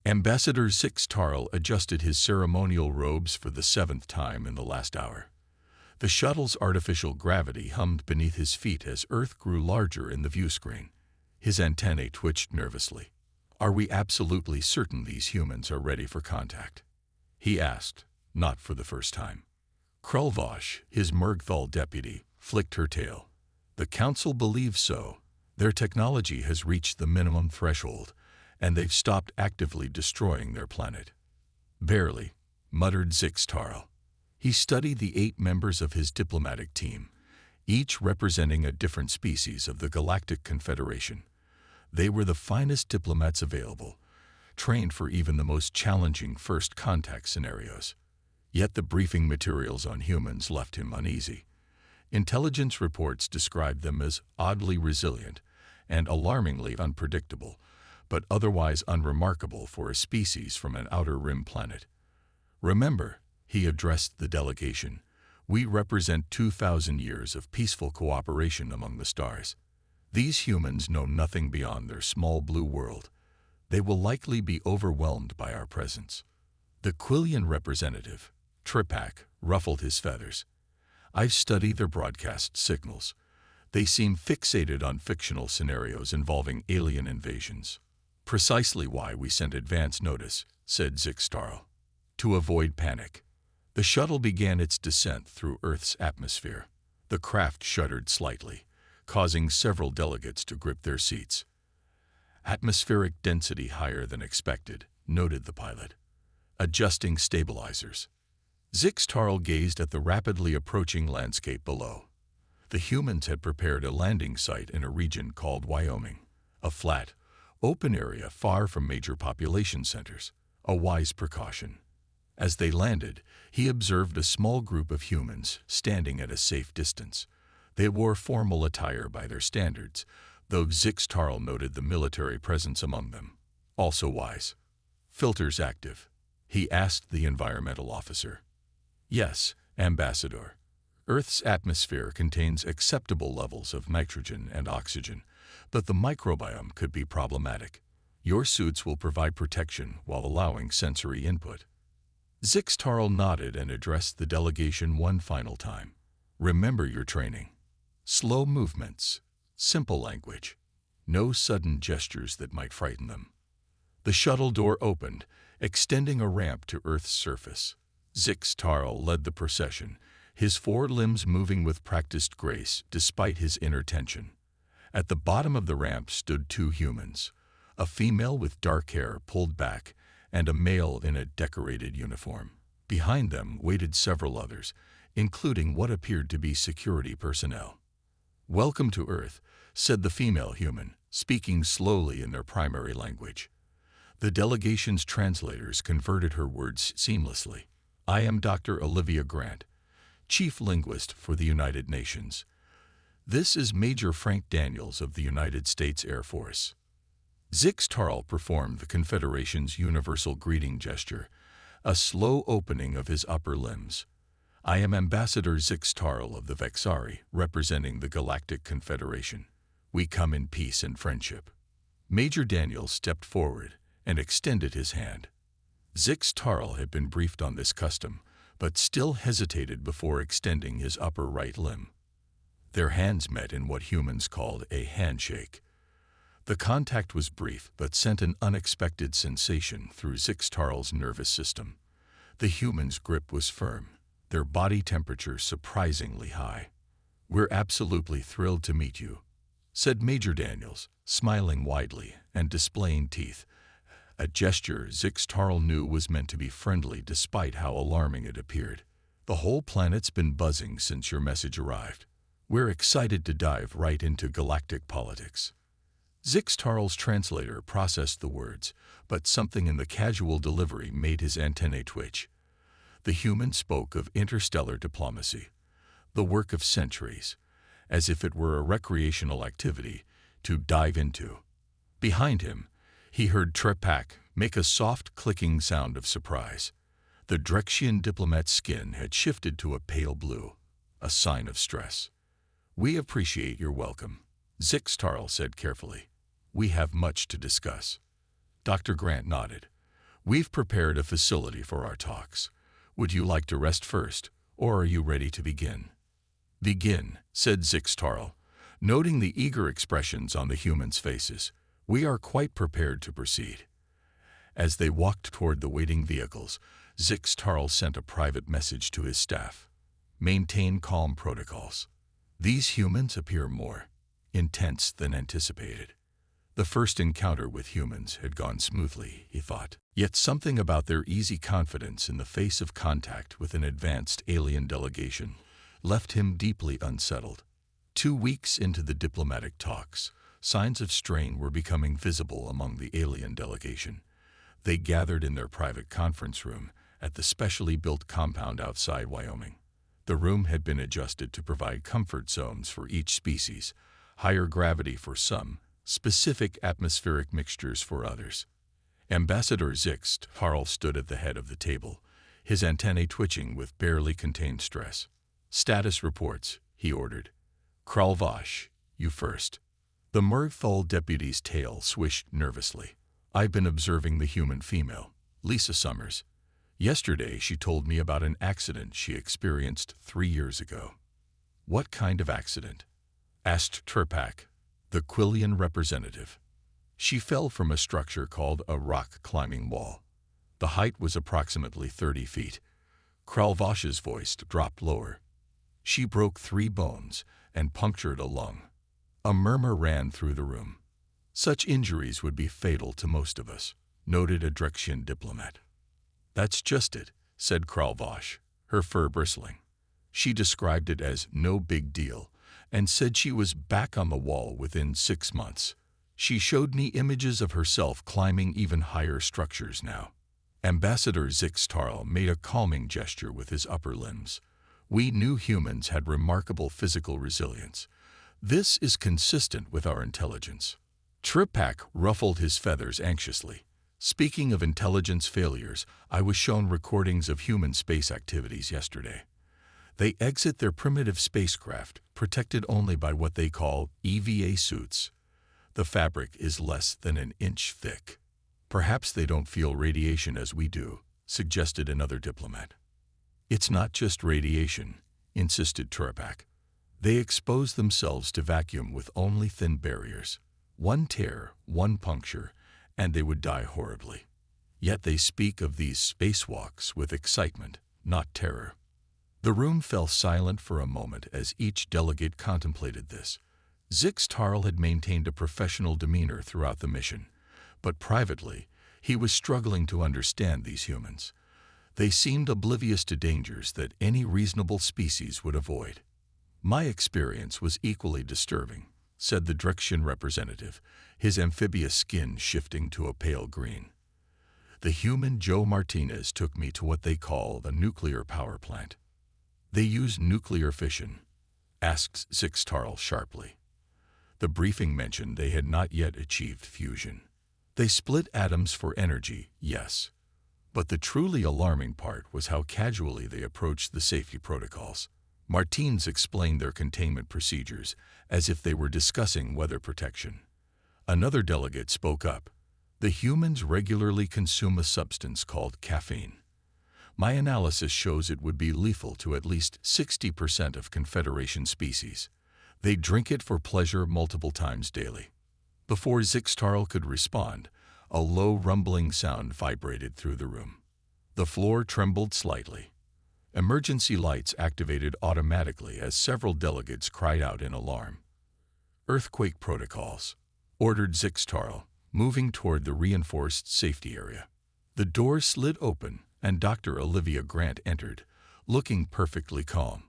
Ambassador Zix adjusted his ceremonial robes for the 7th time in the last hour. The shuttle's artificial gravity hummed beneath his feet as Earth grew larger in the viewscreen. His antennae twitched nervously. "Are we absolutely certain these humans are ready for contact?" he asked, not for the first time. Krulvosh, his Murgthal deputy, flicked her tail. "The Council believes so. Their technology has reached the minimum threshold, and they've stopped actively destroying their planet." "Barely," muttered Zix. He studied the 8 members of his diplomatic team, each representing a different species of the Galactic Confederation. They were the finest diplomats available, trained for even the most challenging first contact scenarios. Yet the briefing materials on humans left him uneasy. Intelligence reports described them as oddly resilient and alarmingly unpredictable, but otherwise unremarkable for a species from an outer rim planet. "Remember," he addressed the delegation, "we represent 2,000 years of peaceful cooperation among the stars. These humans know nothing beyond their small blue world. They will likely be overwhelmed by our presence." The Quillian representative, Tripak, ruffled his feathers. "I've studied their broadcast signals. They seem fixated on fictional scenarios involving alien invasions." "Precisely why we sent advance notice," said Zix, "to avoid panic." The shuttle began its descent through Earth's atmosphere. The craft shuddered slightly, causing several delegates to grip their seats. "Atmospheric density higher than expected," noted the pilot. "Adjusting stabilizers." Zix gazed at the rapidly approaching landscape below. The humans had prepared a landing site in a region called Wyoming, a flat, open area far from major population centers, a wise precaution. As they landed, he observed a small group of humans standing at a safe distance. They wore formal attire by their standards, though Zix noted the military presence among them. Also wise. "Filters active?" he asked the environmental officer. "Yes, Ambassador. Earth's atmosphere contains acceptable levels of nitrogen and oxygen, but the microbiome could be problematic. Your suits will provide protection while allowing sensory input." Zix nodded and addressed the delegation one final time. "Remember your training. Slow movements, simple language, no sudden gestures that might frighten them." The shuttle door opened, extending a ramp to Earth's surface. Zix led the procession, his 4 limbs moving with practiced grace despite his inner tension. At the bottom of the ramp stood 2 humans, a female with dark hair pulled back and a male in a decorated uniform. Behind them waited several others, including what appeared to be security personnel. "Welcome to Earth," said the female human, speaking slowly in their primary language. The delegation's translators converted her words seamlessly. "I am Dr. Olivia Grant, Chief Linguist for the United Nations. This is Major Frank Daniels of the United States Air Force." Zix performed the Confederation's universal greeting gesture, a slow opening of his upper limbs. "I am Ambassador Zix of the Vexari, representing the Galactic Confederation. We come in peace and friendship." Major Daniels stepped forward and extended his hand. Zix had been briefed on this custom, but still hesitated before extending his upper right limb. Their hands met in what humans called a handshake. The contact was brief but sent an unexpected sensation through Zix nervous system. The human's grip was firm, their body temperature surprisingly high. "We're absolutely thrilled to meet you," said Major Daniels, smiling widely and displaying teeth, a gesture Zix knew was meant to be friendly despite how alarming it appeared. "The whole planet's been buzzing since your message arrived. We're excited to dive right into galactic politics." Zix translator processed the words, but something in the casual delivery made his antennae twitch. The human spoke of interstellar diplomacy, the work of centuries, as if it were a recreational activity to dive into. Behind him, he heard Tripak make a soft clicking sound of surprise. The Drexian diplomat's skin had shifted to a pale blue, a sign of stress. "We appreciate your welcome," Zix said carefully. "We have much to discuss." Dr. Grant nodded. We've prepared a facility for our talks. Would you like to rest first, or are you ready to begin? Begin, said Zixtarl, noting the eager expressions on the humans' faces. We are quite prepared to proceed. As they walked toward the waiting vehicles, Zixtarl sent a private message to his staff. Maintain calm protocols. These humans appear more intense than anticipated. The first encounter with humans had gone smoothly, he thought. Yet something about their easy confidence in the face of contact with an advanced alien delegation left him deeply unsettled. 2 weeks into the diplomatic talks, signs of strain were becoming visible among the alien delegation. They gathered in their private conference room at the specially built compound outside Wyoming. The room had been adjusted to provide comfort zones for each species, higher gravity for some, specific atmospheric mixtures for others. Ambassador Zixtarl stood at the head of the table, his antennae twitching with barely contained stress. Status reports, he ordered. Kralvash, you first. The Murthal deputy's tail swished nervously. I've been observing the human female, Lisa Summers. Yesterday she told me about an accident she experienced 3 years ago. What kind of accident? Asked Turpak, the Quillian representative. She fell from a structure called a rock climbing wall. The height was approximately 30 feet. Kralvash's voice dropped lower. She broke 3 bones and punctured a lung. A murmur ran through the room. Such injuries would be fatal to most of us, noted a Drexian diplomat. That's just it, said Kralvash, her fur bristling. She described it as no big deal and said she was back on the wall within 6 months. She showed me images of herself climbing even higher structures now. Ambassador Zixtarl made a calming gesture with his upper limbs. We new humans had remarkable physical resilience. This is consistent with our intelligence. Tripak ruffled his feathers anxiously. Speaking of intelligence failures, I was shown recordings of human space activities yesterday. They exit their primitive spacecraft, protected only by what they call EVA suits. The fabric is less than an inch thick. Perhaps they don't feel radiation as we do, suggested another diplomat. It's not just radiation, insisted Turpak. They expose themselves to vacuum with only thin barriers. One tear, one puncture, and they would die horribly. Yet they speak of these spacewalks with excitement, not terror. The room fell silent for a moment as each delegate contemplated this. Zixtarl had maintained a professional demeanor throughout the mission, but privately, he was struggling to understand these humans. They seemed oblivious to dangers that any reasonable species would avoid. My experience was equally disturbing, said the Drexian representative, his amphibious skin shifting to a pale green. The human Joe Martinez took me to what they call the nuclear power plant. They use nuclear fission, asked Zixtarl sharply. The briefing mentioned they had not yet achieved fusion. They split atoms for energy, yes. But the truly alarming part was how casually they approached the safety protocols. Martins explained their containment procedures as if they were discussing weather protection. Another delegate spoke up. The humans regularly consume a substance called caffeine. My analysis shows it would be lethal to at least 60% of Confederation species. They drink it for pleasure multiple times daily. Before Zixtarl could respond, a low rumbling sound vibrated through the room. The floor trembled slightly. Emergency lights activated automatically as several delegates cried out in alarm. Earthquake protocols, ordered Zixtarl, moving toward the reinforced safety area. The door slid open and Dr. Olivia Grant entered, looking perfectly calm.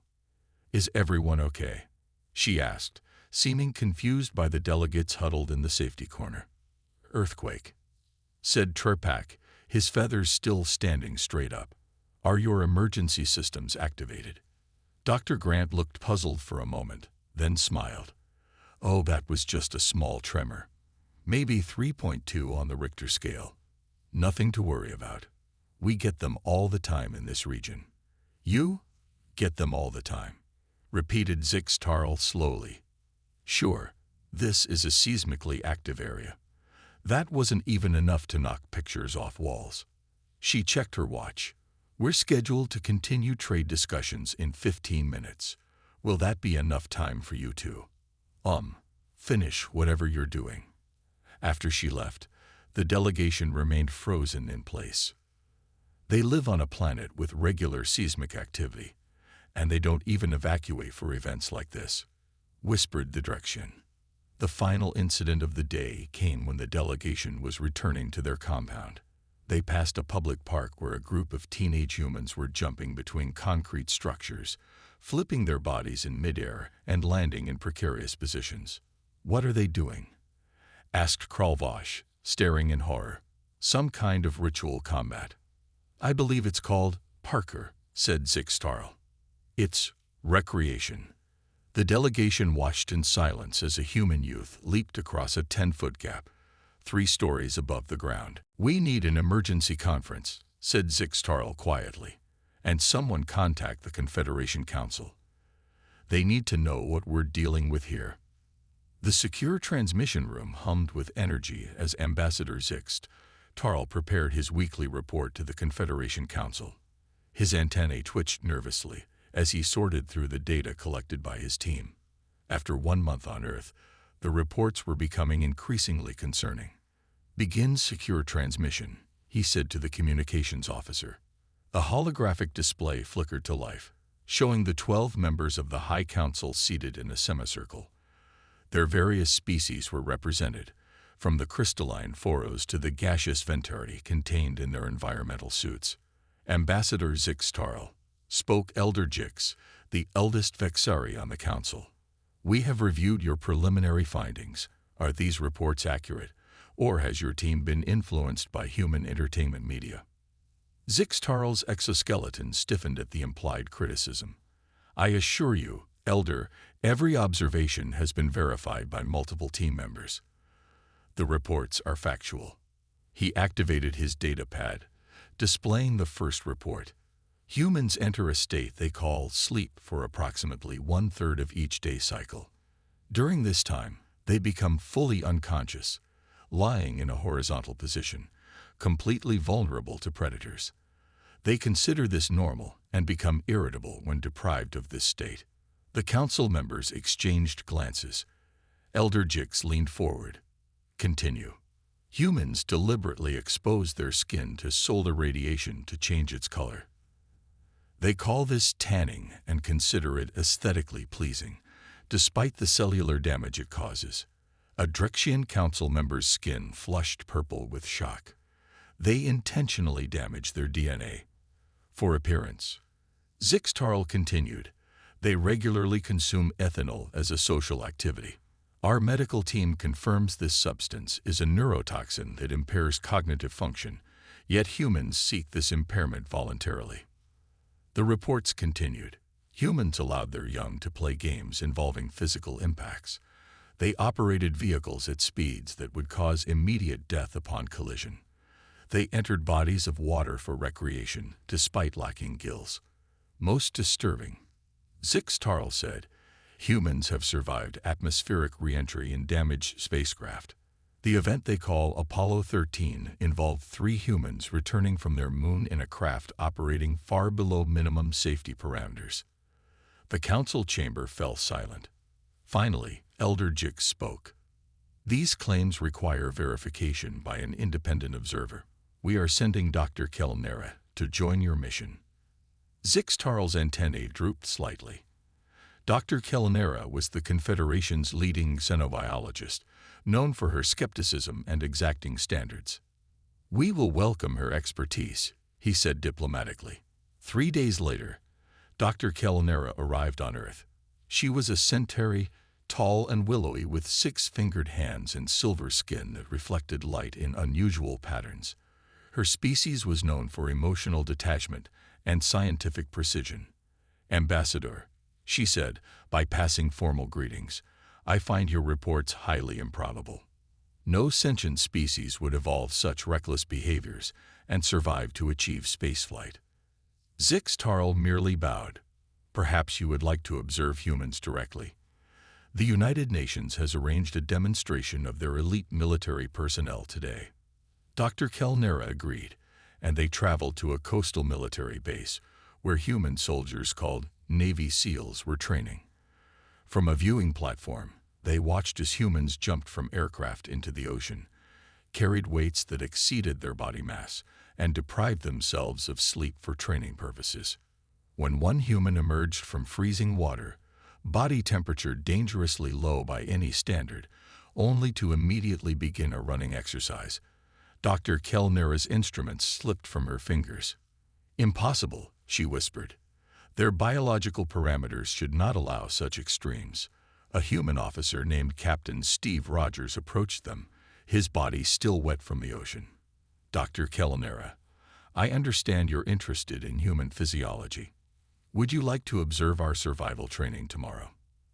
Is everyone okay? She asked, seeming confused by the delegates huddled in the safety corner. Earthquake, said Turpak, his feathers still standing straight up. Are your emergency systems activated? Dr. Grant looked puzzled for a moment, then smiled. Oh, that was just a small tremor. Maybe 3.2 on the Richter scale. Nothing to worry about. We get them all the time in this region. You get them all the time, repeated Zixtarl slowly. Sure, this is a seismically active area. That wasn't even enough to knock pictures off walls. She checked her watch. We're scheduled to continue trade discussions in 15 minutes. Will that be enough time for you to, finish whatever you're doing? After she left, the delegation remained frozen in place. They live on a planet with regular seismic activity, and they don't even evacuate for events like this, whispered the direction. The final incident of the day came when the delegation was returning to their compound. They passed a public park where a group of teenage humans were jumping between concrete structures, flipping their bodies in midair and landing in precarious positions. What are they doing? Asked Kralvosh, staring in horror. Some kind of ritual combat. I believe it's called Parker, said Zixtarl. It's recreation. The delegation watched in silence as a human youth leaped across a 10-foot gap, 3 stories above the ground. We need an emergency conference, said Zixtarl quietly, and someone contact the Confederation Council. They need to know what we're dealing with here. The secure transmission room hummed with energy as Ambassador Zixtarl prepared his weekly report to the Confederation Council. His antennae twitched nervously as he sorted through the data collected by his team. After 1 month on Earth, the reports were becoming increasingly concerning. Begin secure transmission, he said to the communications officer. A holographic display flickered to life, showing the 12 members of the High Council seated in a semicircle. Their various species were represented, from the crystalline Phoros to the gaseous Ventari contained in their environmental suits. Ambassador Zixtarl spoke Elder Jix, the eldest Vexari on the council. We have reviewed your preliminary findings. Are these reports accurate, or has your team been influenced by human entertainment media? Zixtarl's exoskeleton stiffened at the implied criticism. I assure you, Elder, every observation has been verified by multiple team members. The reports are factual. He activated his data pad, displaying the first report. Humans enter a state they call sleep for approximately 1/3 of each day cycle. During this time, they become fully unconscious, lying in a horizontal position, completely vulnerable to predators. They consider this normal and become irritable when deprived of this state. The council members exchanged glances. Elder Jix leaned forward. Continue. Humans deliberately expose their skin to solar radiation to change its color. They call this tanning and consider it aesthetically pleasing, despite the cellular damage it causes. A Drexian council member's skin flushed purple with shock. They intentionally damage their DNA. For appearance. Zixtarl continued. They regularly consume ethanol as a social activity. Our medical team confirms this substance is a neurotoxin that impairs cognitive function, yet humans seek this impairment voluntarily. The reports continued. Humans allowed their young to play games involving physical impacts. They operated vehicles at speeds that would cause immediate death upon collision. They entered bodies of water for recreation, despite lacking gills. Most disturbing, Zixtarl said, humans have survived atmospheric re-entry in damaged spacecraft. The event they call Apollo 13 involved 3 humans returning from their moon in a craft operating far below minimum safety parameters. The council chamber fell silent. Finally, Elder Jix spoke. These claims require verification by an independent observer. We are sending Dr. Kelnera to join your mission. Zixtarl's antennae drooped slightly. Dr. Kelnera was the Confederation's leading xenobiologist, known for her skepticism and exacting standards. We will welcome her expertise, he said diplomatically. 3 days later, Dr. Kelnera arrived on Earth. She was a centauri, tall and willowy with 6-fingered hands and silver skin that reflected light in unusual patterns. Her species was known for emotional detachment and scientific precision. Ambassador, she said, bypassing formal greetings, I find your reports highly improbable. No sentient species would evolve such reckless behaviors and survive to achieve spaceflight. Zixtarl merely bowed. Perhaps you would like to observe humans directly. The United Nations has arranged a demonstration of their elite military personnel today. Dr. Kelnera agreed, and they traveled to a coastal military base where human soldiers called Navy SEALs were training. From a viewing platform, they watched as humans jumped from aircraft into the ocean, carried weights that exceeded their body mass, and deprived themselves of sleep for training purposes. When one human emerged from freezing water, body temperature dangerously low by any standard, only to immediately begin a running exercise, Dr. Kellnera's instruments slipped from her fingers. "Impossible," she whispered. "Their biological parameters should not allow such extremes." A human officer named Captain Steve Rogers approached them, his body still wet from the ocean. "Dr. Kellnera, I understand you're interested in human physiology. Would you like to observe our survival training tomorrow?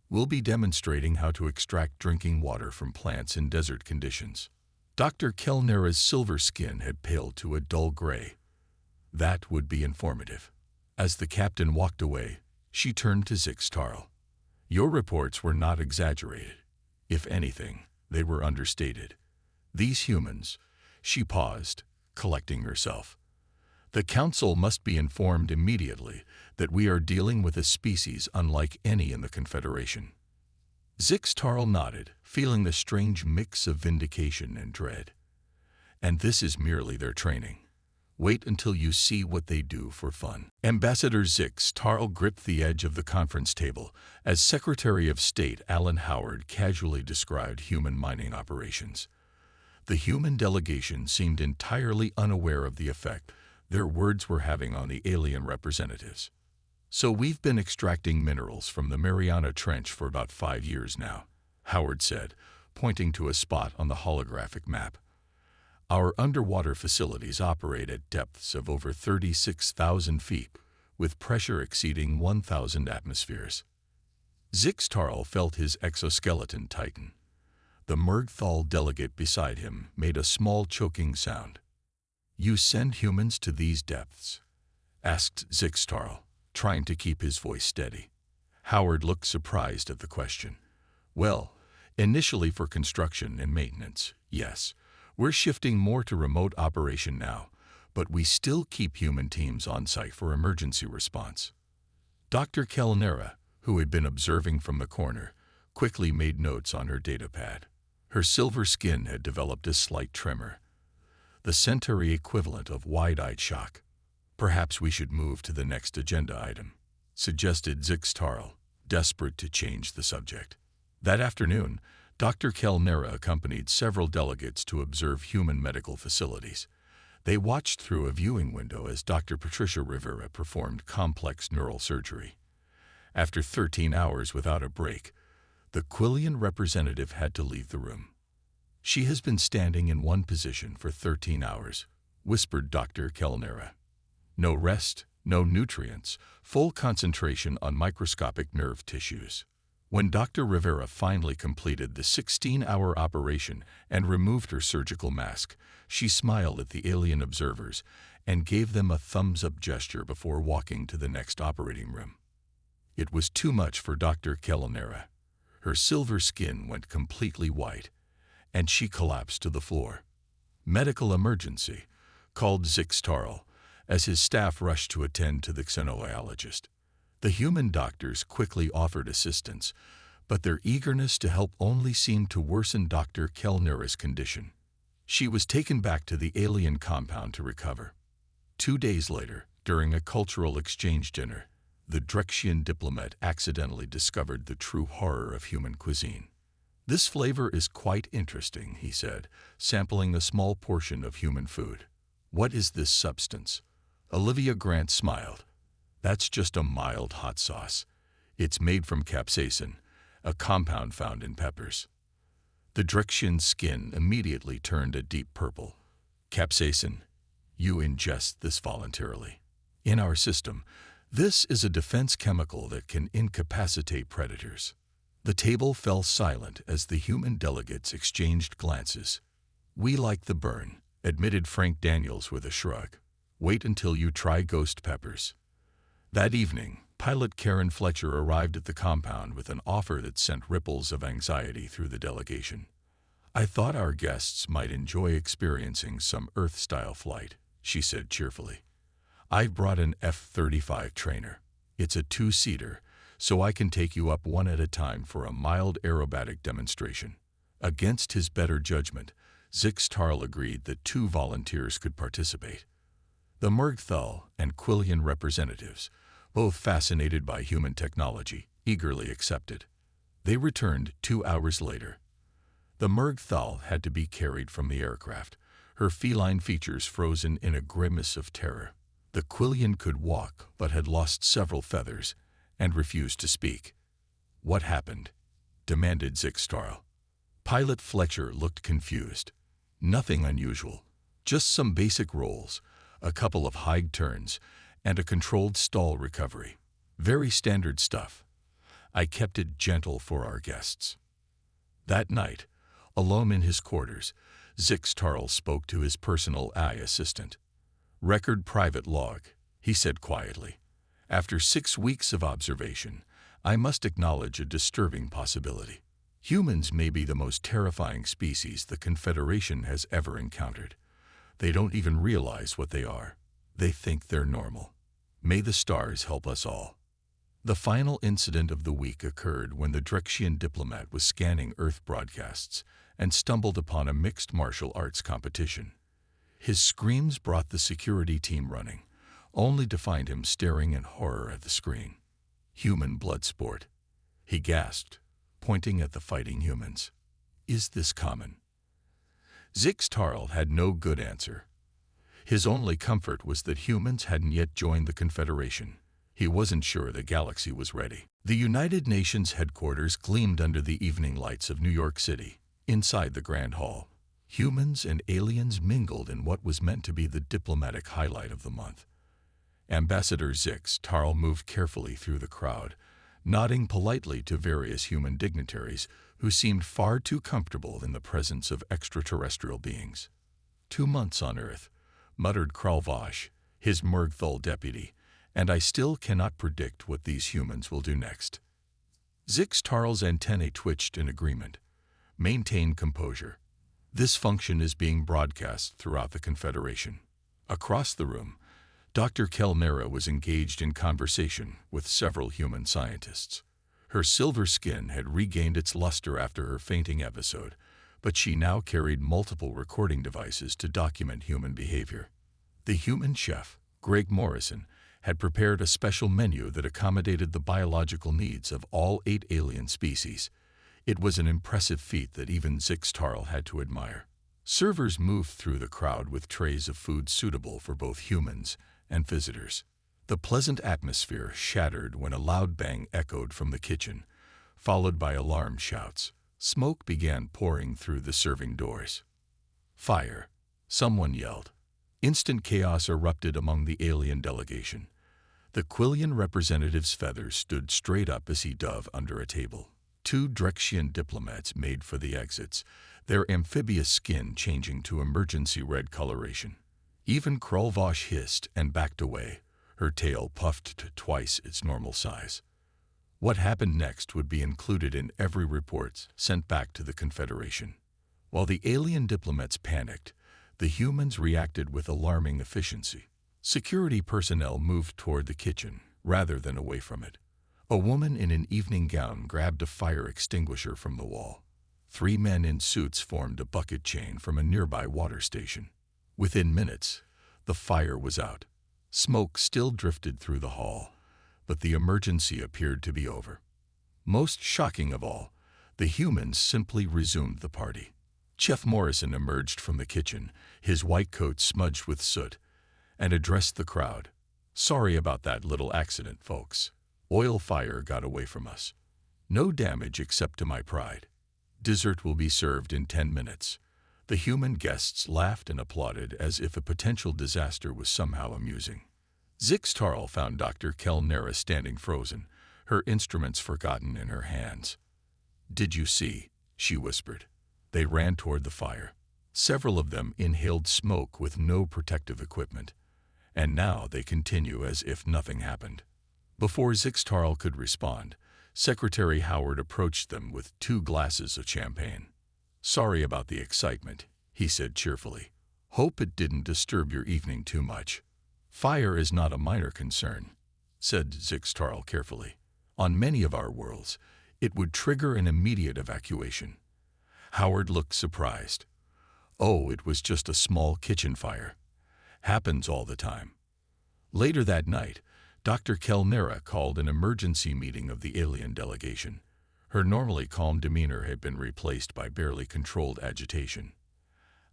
We'll be demonstrating how to extract drinking water from plants in desert conditions." Dr. Kellnera's silver skin had paled to a dull gray. "That would be informative." As the captain walked away, she turned to Zix-Tarl. "Your reports were not exaggerated. If anything, they were understated. These humans—" She paused, collecting herself. "The Council must be informed immediately that we are dealing with a species unlike any in the Confederation." Zix-Tarl nodded, feeling the strange mix of vindication and dread. "And this is merely their training. Wait until you see what they do for fun." Ambassador Zix-Tarl gripped the edge of the conference table as Secretary of State Alan Howard casually described human mining operations. The human delegation seemed entirely unaware of the effect their words were having on the alien representatives. "So we've been extracting minerals from the Mariana Trench for about 5 years now," Howard said, pointing to a spot on the holographic map. "Our underwater facilities operate at depths of over 36,000 feet, with pressure exceeding 1,000 atmospheres." Zix-Tarl felt his exoskeleton tighten. The Mergthal delegate beside him made a small choking sound. "You send humans to these depths?" asked Zix-Tarl, trying to keep his voice steady. Howard looked surprised at the question. "Well, initially for construction and maintenance, yes. We're shifting more to remote operation now, but we still keep human teams on site for emergency response." Dr. Kellnera, who had been observing from the corner, quickly made notes on her datapad. Her silver skin had developed a slight tremor, the Centauri equivalent of wide-eyed shock. "Perhaps we should move to the next agenda item," suggested Zix-Tarl, desperate to change the subject. That afternoon, Dr. Kellnera accompanied several delegates to observe human medical facilities. They watched through a viewing window as Dr. Patricia Rivera performed complex neural surgery. After 13 hours without a break, the Quillian representative had to leave the room. "She has been standing in one position for 13 hours, whispered Dr. Kellnera. "No rest, no nutrients, full concentration on microscopic nerve tissues." When Dr. Rivera finally completed the 16-hour operation and removed her surgical mask, she smiled at the alien observers and gave them a thumbs-up gesture before walking to the next operating room. It was too much for Dr. Kellnera. Her silver skin went completely white, and she collapsed to the floor. "Medical emergency," called Zix-Tarl, as his staff rushed to attend to the xenobiologist. The human doctors quickly offered assistance, but their eagerness to help only seemed to worsen Dr. Kellnera's condition. She was taken back to the alien compound to recover. 2 days later, during a cultural exchange dinner, the Drexian diplomat accidentally discovered the true horror of human cuisine. "This flavor is quite interesting," he said, sampling a small portion of human food. "What is this substance?" Olivia Grant smiled. "That's just a mild hot sauce. It's made from capsaicin, a compound found in peppers." The Drexian's skin immediately turned a deep purple. "Capsaicin? You ingest this voluntarily. In our system, this is a defense chemical that can incapacitate predators." The table fell silent as the human delegates exchanged glances. "We like the burn," admitted Frank Daniels with a shrug. "Wait until you try ghost peppers." That evening, pilot Karen Fletcher arrived at the compound with an offer that sent ripples of anxiety through the delegation. "I thought our guests might enjoy experiencing some Earth-style flight," she said cheerfully. "I've brought an F-35 trainer. It's a two-seater, so I can take you up one at a time for a mild aerobatic demonstration." Against his better judgment, Zixtarl agreed that 2 volunteers could participate. The Murgthal and Quillian representatives, both fascinated by human technology, eagerly accepted. They returned 2 hours later. The Murgthal had to be carried from the aircraft, her feline features frozen in a grimace of terror. The Quillian could walk but had lost several feathers and refused to speak. "What happened?" demanded Zixtarl. Pilot Fletcher looked confused. "Nothing unusual, just some basic rolls, a couple of high turns, and a controlled stall recovery. Very standard stuff. I kept it gentle for our guests." That night, alone in his quarters, Zixtarl spoke to his personal AI assistant. "Record private log," he said quietly. "After 6 weeks of observation, I must acknowledge a disturbing possibility. Humans may be the most terrifying species the Confederation has ever encountered. They don't even realize what they are. They think they're normal. May the stars help us all." The final incident of the week occurred when the Drexian diplomat was scanning Earth broadcasts and stumbled upon a mixed martial arts competition. His screams brought the security team running, only to find him staring in horror at the screen. "Human blood sport," he gasped, pointing at the fighting humans. "Is this common?" Zixtarl had no good answer. His only comfort was that humans hadn't yet joined the Confederation. He wasn't sure the galaxy was ready. The United Nations headquarters gleamed under the evening lights of New York City. Inside the Grand Hall, humans and aliens mingled in what was meant to be the diplomatic highlight of the month. Ambassador Zixtarl moved carefully through the crowd, nodding politely to various human dignitaries who seemed far too comfortable in the presence of extraterrestrial beings. 2 months on Earth," muttered Kralvosh, his Murgthal deputy, "and I still cannot predict what these humans will do next." Zixtarl's antennae twitched in agreement. "Maintain composure. This function is being broadcast throughout the Confederation." Across the room, Dr. Kelnera was engaged in conversation with several human scientists. Her silver skin had regained its luster after her fainting episode, but she now carried multiple recording devices to document human behavior. The human chef, Greg Morrison, had prepared a special menu that accommodated the biological needs of all 8 alien species. It was an impressive feat that even Zixtarl had to admire. Servers moved through the crowd with trays of food suitable for both humans and visitors. The pleasant atmosphere shattered when a loud bang echoed from the kitchen, followed by alarm shouts. Smoke began pouring through the serving doors. "Fire!" someone yelled. Instant chaos erupted among the alien delegation. The Quillian representative's feathers stood straight up as he dove under a table. 2 Drexian diplomats made for the exits, their amphibious skin changing to emergency red coloration. Even Kralvosh hissed and backed away, her tail puffed to twice its normal size. What happened next would be included in every report sent back to the Confederation. While the alien diplomats panicked, the humans reacted with alarming efficiency. Security personnel moved toward the kitchen rather than away from it. A woman in an evening gown grabbed a fire extinguisher from the wall. 3 men in suits formed a bucket chain from a nearby water station. Within minutes, the fire was out. Smoke still drifted through the hall, but the emergency appeared to be over. Most shocking of all, the humans simply resumed the party. Chef Morrison emerged from the kitchen, his white coat smudged with soot, and addressed the crowd. "Sorry about that little accident, folks. Oil fire got away from us. No damage except to my pride. Dessert will be served in 10 minutes. The human guests laughed and applauded as if a potential disaster was somehow amusing. Zixtarl found Dr. Kelnera standing frozen, her instruments forgotten in her hands. "Did you see?" she whispered. They ran toward the fire. Several of them inhaled smoke with no protective equipment, and now they continue as if nothing happened. Before Zixtarl could respond, Secretary Howard approached them with 2 glasses of champagne. "Sorry about the excitement," he said cheerfully. Hope it didn't disturb your evening too much. Fire is not a minor concern, said Zixtarl carefully. On many of our worlds, it would trigger an immediate evacuation. Howard looked surprised. Oh, it was just a small kitchen fire. Happens all the time. Later that night, Dr. Kelnera called an emergency meeting of the alien delegation. Her normally calm demeanor had been replaced by barely controlled agitation.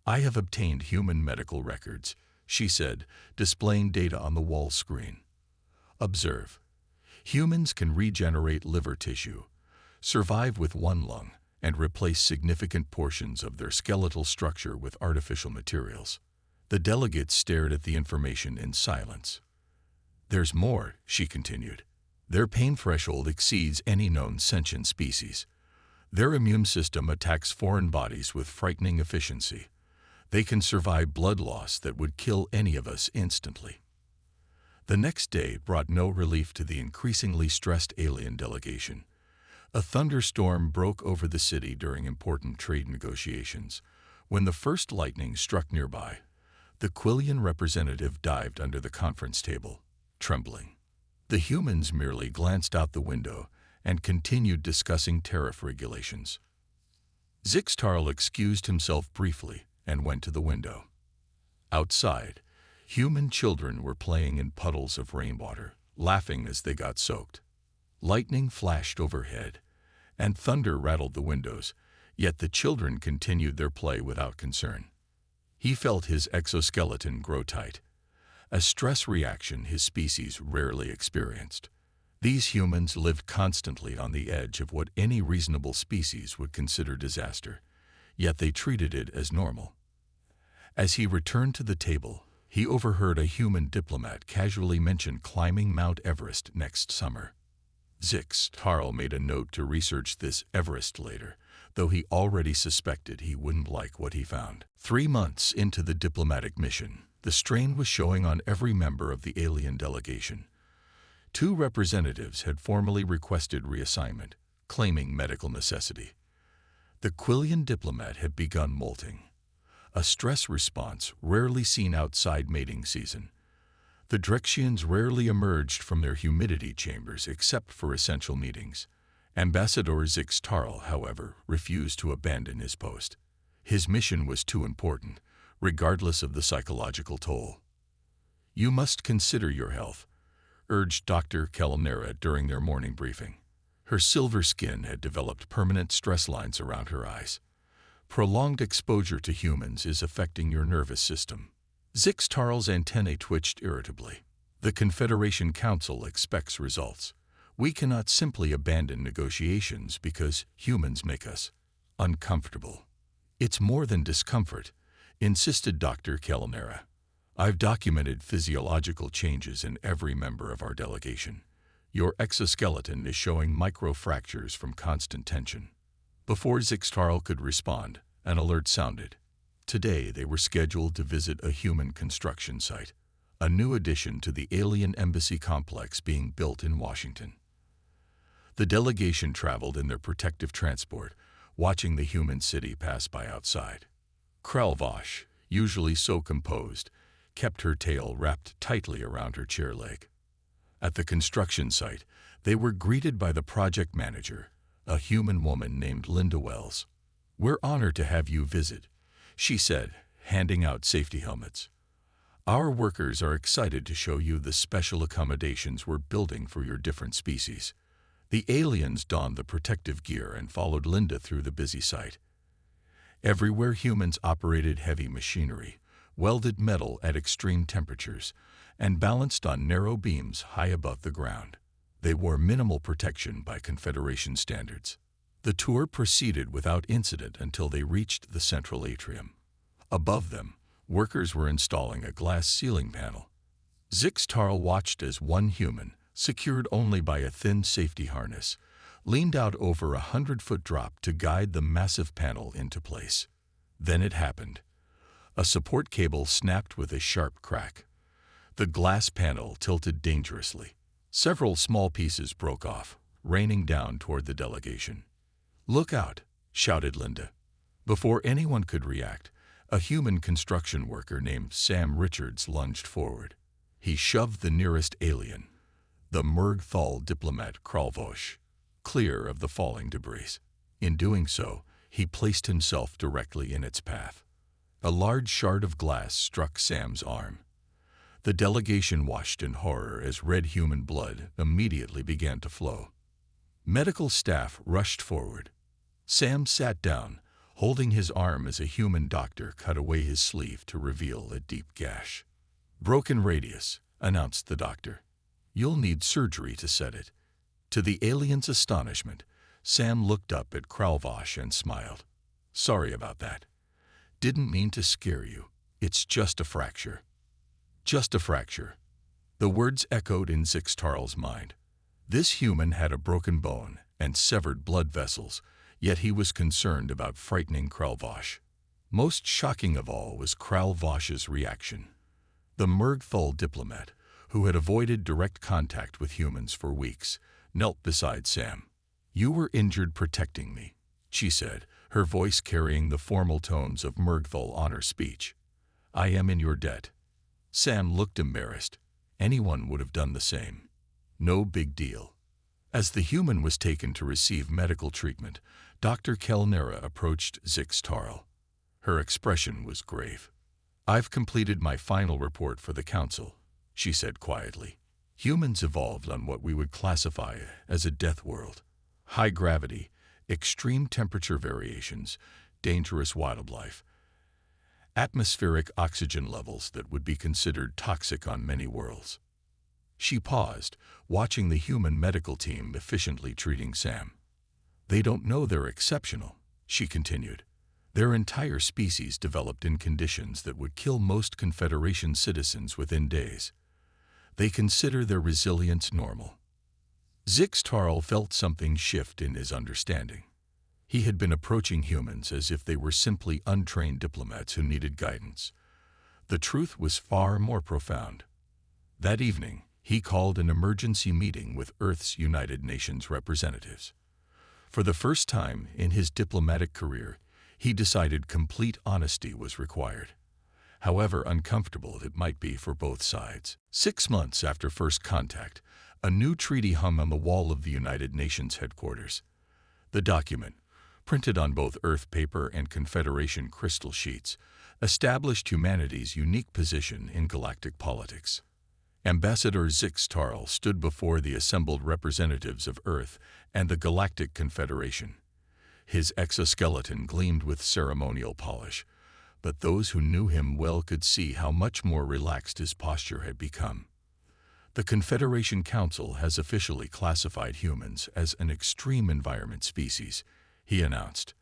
I have obtained human medical records, she said, displaying data on the wall screen. Observe. Humans can regenerate liver tissue, survive with one lung, and replace significant portions of their skeletal structure with artificial materials. The delegates stared at the information in silence. There's more, she continued. Their pain threshold exceeds any known sentient species. Their immune system attacks foreign bodies with frightening efficiency. They can survive blood loss that would kill any of us instantly. The next day brought no relief to the increasingly stressed alien delegation. A thunderstorm broke over the city during important trade negotiations. When the first lightning struck nearby, the Quillian representative dived under the conference table, trembling. The humans merely glanced out the window and continued discussing tariff regulations. Zixtarl excused himself briefly and went to the window. Outside, human children were playing in puddles of rainwater, laughing as they got soaked. Lightning flashed overhead, and thunder rattled the windows, yet the children continued their play without concern. He felt his exoskeleton grow tight, a stress reaction his species rarely experienced. These humans lived constantly on the edge of what any reasonable species would consider disaster, yet they treated it as normal. As he returned to the table, he overheard a human diplomat casually mention climbing Mount Everest next summer. Zixtarl made a note to research this Everest later, though he already suspected he wouldn't like what he found. 3 months into the diplomatic mission, the strain was showing on every member of the alien delegation. 2 representatives had formally requested reassignment, claiming medical necessity. The Quillian diplomat had begun molting, a stress response rarely seen outside mating season. The Drexians rarely emerged from their humidity chambers except for essential meetings. Ambassador Zixtarl, however, refused to abandon his post. His mission was too important, regardless of the psychological toll. You must consider your health, urged Dr. Kelnera during their morning briefing. Her silver skin had developed permanent stress lines around her eyes. Prolonged exposure to humans is affecting your nervous system. Zixtarl's antennae twitched irritably. The Confederation Council expects results. We cannot simply abandon negotiations because humans make us uncomfortable. It's more than discomfort, insisted Dr. Kelnera. I've documented physiological changes in every member of our delegation. Your exoskeleton is showing microfractures from constant tension. Before Zixtarl could respond, an alert sounded. Today they were scheduled to visit a human construction site, a new addition to the alien embassy complex being built in Washington. The delegation traveled in their protective transport, watching the human city pass by outside. Krelvosh, usually so composed, kept her tail wrapped tightly around her chair leg. At the construction site, they were greeted by the project manager, a human woman named Linda Wells. We're honored to have you visit, she said, handing out safety helmets. Our workers are excited to show you the special accommodations we're building for your different species. The aliens donned the protective gear and followed Linda through the busy site. Everywhere humans operated heavy machinery, welded metal at extreme temperatures, and balanced on narrow beams high above the ground. They wore minimal protection by Confederation standards. The tour proceeded without incident until they reached the central atrium. Above them, workers were installing a glass ceiling panel. Zixtarl watched as one human, secured only by a thin safety harness, leaned out over 100-foot drop to guide the massive panel into place. Then it happened. A support cable snapped with a sharp crack. The glass panel tilted dangerously. Several small pieces broke off, raining down toward the delegation. "Look out!" shouted Linda. Before anyone could react, A human construction worker named Sam Richards lunged forward. He shoved the nearest alien, the Murgthal diplomat Kralvosh, clear of the falling debris. In doing so, he placed himself directly in its path. A large shard of glass struck Sam's arm. The delegation watched in horror as red human blood immediately began to flow. Medical staff rushed forward. Sam sat down, holding his arm as a human doctor cut away his sleeve to reveal a deep gash. "Broken radius," announced the doctor. "You'll need surgery to set it." To the alien's astonishment, Sam looked up at Kralvosh and smiled. "Sorry about that. Didn't mean to scare you. It's just a fracture." Just a fracture. The words echoed in Zixtarl's mind. This human had a broken bone and severed blood vessels, yet he was concerned about frightening Kralvosh. Most shocking of all was Kralvosh's reaction. The Murgthal diplomat, who had avoided direct contact with humans for weeks, knelt beside Sam. "You were injured protecting me," she said, her voice carrying the formal tones of Murgthal honor speech. "I am in your debt." Sam looked embarrassed. Anyone would have done the same. No big deal. As the human was taken to receive medical treatment, Dr. Kelnera approached Zixtarl. Her expression was grave. "I've completed my final report for the council," she said quietly. "Humans evolved on what we would classify as a death world. High gravity, extreme temperature variations, dangerous wildlife, atmospheric oxygen levels that would be considered toxic on many worlds." She paused, watching the human medical team efficiently treating Sam. "They don't know they're exceptional," she continued. "Their entire species developed in conditions that would kill most Confederation citizens within days. They consider their resilience normal." Zixtarl felt something shift in his understanding. He had been approaching humans as if they were simply untrained diplomats who needed guidance. The truth was far more profound. That evening, he called an emergency meeting with Earth's United Nations representatives. For the first time in his diplomatic career, he decided complete honesty was required, however uncomfortable it might be for both sides. 6 months after first contact, a new treaty hung on the wall of the United Nations headquarters. The document, printed on both Earth paper and Confederation crystal sheets, established humanity's unique position in galactic politics. Ambassador Zixtarl stood before the assembled representatives of Earth and the Galactic Confederation. His exoskeleton gleamed with ceremonial polish, but those who knew him well could see how much more relaxed his posture had become. "The Confederation Council has officially classified humans as an extreme environment species," he announced.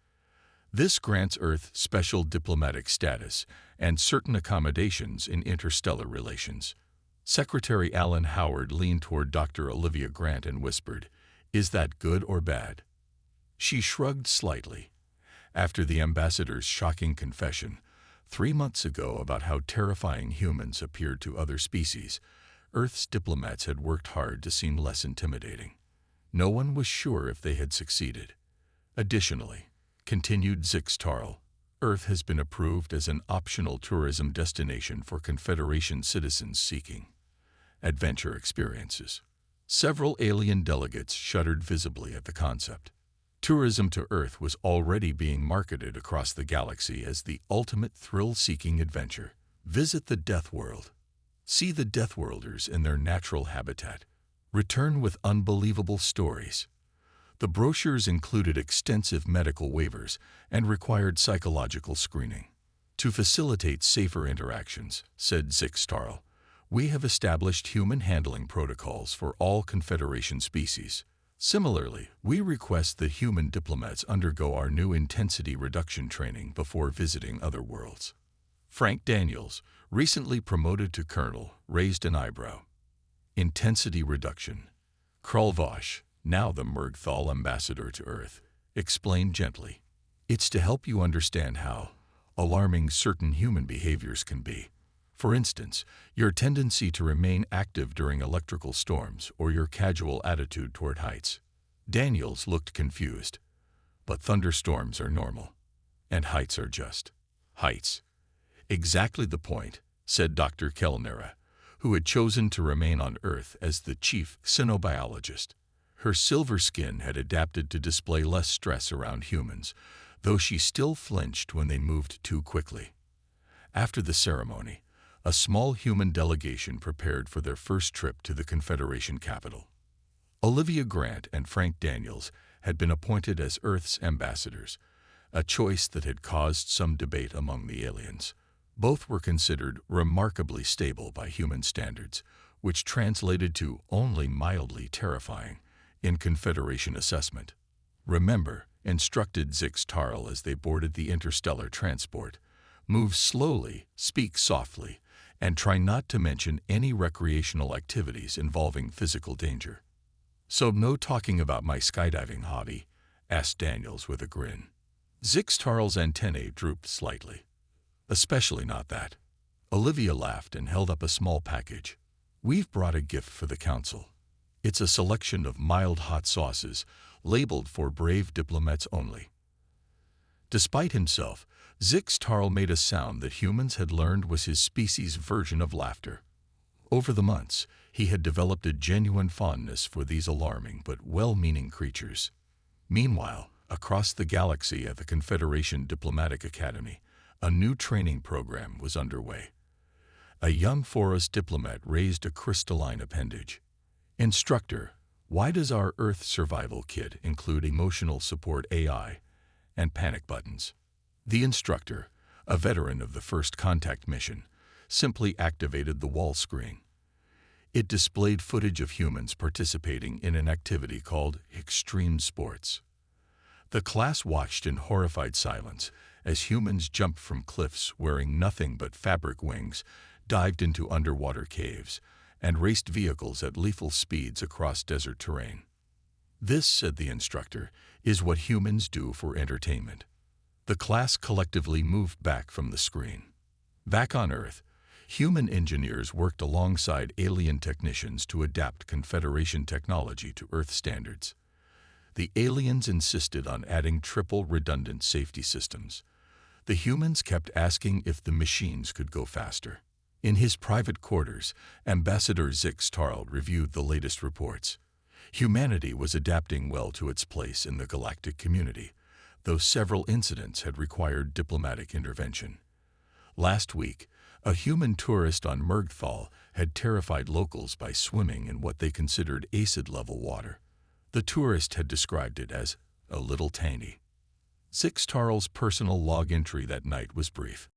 "This grants Earth special diplomatic status and certain accommodations in interstellar relations." Secretary Alan Howard leaned toward Dr. Olivia Grant and whispered, "Is that good or bad?" She shrugged slightly. After the ambassador's shocking confession 3 months ago about how terrifying humans appeared to other species, Earth's diplomats had worked hard to seem less intimidating. No one was sure if they had succeeded. "Additionally," continued Zixtarl, "Earth has been approved as an optional tourism destination for Confederation citizens seeking adventure experiences." Several alien delegates shuddered visibly at the concept. Tourism to Earth was already being marketed across the galaxy as the ultimate thrill-seeking adventure. Visit the Death World. See the Deathworlders in their natural habitat. Return with unbelievable stories. The brochures included extensive medical waivers and required psychological screening. "To facilitate safer interactions," said Zixtarl, "we have established human handling protocols for all Confederation species. Similarly, we request that human diplomats undergo our new intensity reduction training before visiting other worlds." Frank Daniels, recently promoted to colonel, raised an eyebrow. "Intensity reduction." Kralvosh, now the Murgthal ambassador to Earth, explained gently, "It's to help you understand how alarming certain human behaviors can be. For instance, your tendency to remain active during electrical storms or your casual attitude toward heights." Daniels looked confused. "But thunderstorms are normal, and heights are just heights." Exactly the point, said Dr. Kellnera, who had chosen to remain on Earth as the chief xenobiologist. Her silver skin had adapted to display less stress around humans, though she still flinched when they moved too quickly. After the ceremony, a small human delegation prepared for their first trip to the Confederation capital. Olivia Grant and Frank Daniels had been appointed as Earth's ambassadors, a choice that had caused some debate among the aliens. Both were considered remarkably stable by human standards, which translated to only mildly terrifying in Confederation assessment. Remember, instructed Zix Tarl as they boarded the interstellar transport, move slowly, speak softly, and try not to mention any recreational activities involving physical danger. So no talking about my skydiving hobby? Asked Daniels with a grin. Zix Tarl's antennae drooped slightly. Especially not that. Olivia laughed and held up a small package. We've brought a gift for the council. It's a selection of mild hot sauces, labeled for brave diplomats only. Despite himself, Zix Tarl made a sound that humans had learned was his species' version of laughter. Over the months, he had developed a genuine fondness for these alarming but well-meaning creatures. Meanwhile, across the galaxy at the Confederation Diplomatic Academy, a new training program was underway. A young forest diplomat raised a crystalline appendage. Instructor, why does our Earth survival kit include emotional support AI and panic buttons? The instructor, a veteran of the first contact mission, simply activated the wall screen. It displayed footage of humans participating in an activity called extreme sports. The class watched in horrified silence as humans jumped from cliffs wearing nothing but fabric wings, dived into underwater caves, and raced vehicles at lethal speeds across desert terrain. This, said the instructor, is what humans do for entertainment. The class collectively moved back from the screen. Back on Earth, human engineers worked alongside alien technicians to adapt Confederation technology to Earth standards. The aliens insisted on adding triple redundant safety systems. The humans kept asking if the machines could go faster. In his private quarters, Ambassador Zix Tarl reviewed the latest reports. Humanity was adapting well to its place in the galactic community, though several incidents had required diplomatic intervention. Last week, a human tourist on Mergthal had terrified locals by swimming in what they considered acid-level water. The tourist had described it as a little tangy. Zix Tarl's personal log entry that night was brief.